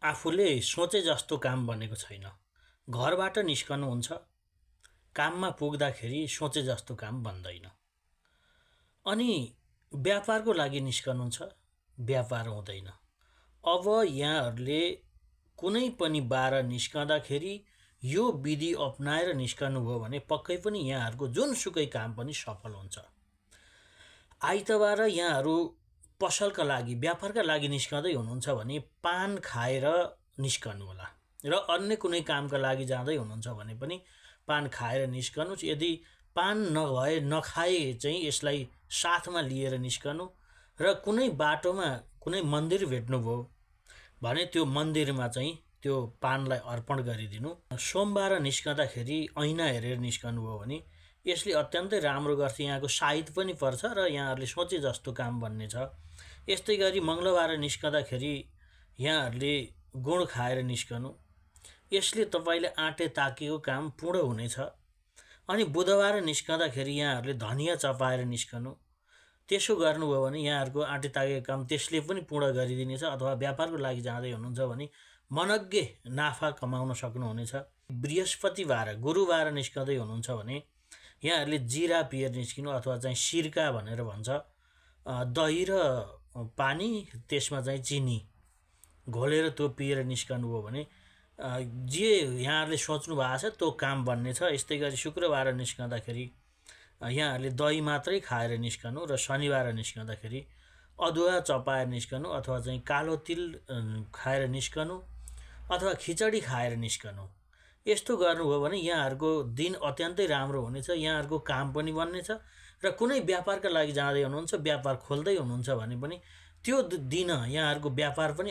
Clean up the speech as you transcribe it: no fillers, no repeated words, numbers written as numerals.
आफूले सोचे जस्तो काम बनेको छैन। घरबाट निस्कनुहुन्छ, काममा पुग्दाखेरि सोचे जस्तो काम बन्दैन। अनि व्यापारको लागि निस्कनुहुन्छ, व्यापार हुँदैन। अब यहाँहरूले कुनै पनि बार निस्कँदाखेरि यो विधि अपनाएर निस्कनुभयो भने पक्कै पनि यहाँहरूको जुनसुकै काम पनि सफल हुन्छ। आइतबार यहाँहरू पसलका लागि व्यापारका लागि निस्कँदै हुनुहुन्छ भने पान खाएर निस्कनु होला र अन्य कुनै कामका लागि जाँदै हुनुहुन्छ भने पनि पान खाएर निस्कनुहोस्। यदि पान नखाए चाहिँ यसलाई साथमा लिएर निस्कनु र कुनै बाटोमा कुनै मन्दिर भेट्नुभयो भने त्यो मन्दिरमा चाहिँ त्यो पानलाई अर्पण गरिदिनु। सोमबार निस्कँदाखेरि ऐना हेरेर निस्कनुभयो भने यसले अत्यन्तै राम्रो गर्छ, यहाँको साइत पनि पर्छ र यहाँहरूले सोचे जस्तो काम बन्ने छ। यस्तै गरी मङ्गलबार निस्कँदाखेरि यहाँहरूले गुड खाएर निस्कनु, यसले तपाईँले आँटे ताकेको काम पूर्ण हुनेछ। अनि बुधबार निस्कँदाखेरि यहाँहरूले धनियाँ चपाएर निस्कनु, त्यसो गर्नुभयो भने यहाँहरूको आँटे ताकेको काम त्यसले पनि पूर्ण गरिदिनेछ। अथवा व्यापारको लागि जाँदै हुनुहुन्छ भने मनग्गे नाफा कमाउन सक्नुहुनेछ। बृहस्पतिबार गुरुबार निस्कँदै हुनुहुन्छ भने यहाँहरूले जिरा पिएर निस्किनु, अथवा चाहिँ सिरका भनेर भन्छ, दही र पानी त्यसमा चाहिँ चिनी घोलेर त्यो पिएर निस्कनुभयो भने जे यहाँहरूले सोच्नु भएको छ त्यो काम बन्नेछ। यस्तै गरी शुक्रबार निस्कँदाखेरि यहाँहरूले दही मात्रै खाएर निस्कनु र शनिबार निस्कँदाखेरि अदुवा चपाएर निस्कनु, अथवा चाहिँ कालो तिल खाएर निस्कनु, अथवा खिचडी खाएर निस्कनु। यस्तो गर्नुभयो भने यहाँहरूको दिन अत्यन्तै राम्रो हुनेछ, यहाँहरूको काम पनि बन्नेछ र कुनै व्यापारका लागि जाँदै हुनुहुन्छ, व्यापार खोल्दै हुनुहुन्छ भने पनि त्यो दिन यहाँहरूको व्यापार पनि